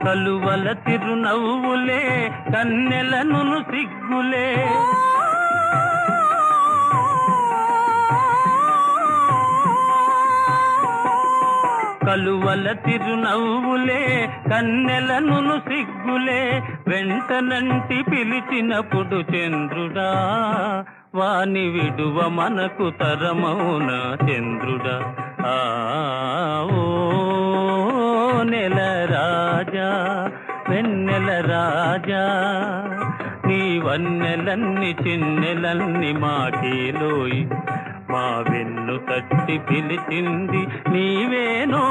కలువల తిరునవ్వులే కన్నెలను సిగ్గులే కలువల తిరునవ్వులే కన్నెలను సిగ్గులే వెంటనంటి పిలిచినప్పుడు చంద్రుడా వాని విడువ మనకు తరమౌన చంద్రుడా ఓ నెల రాజా వెన్నెల రాజా నీ వన్నెలన్ని చిన్నెలన్ని మాటేలోయి మా వెన్ను తట్టి పిలిచింది నీవేనో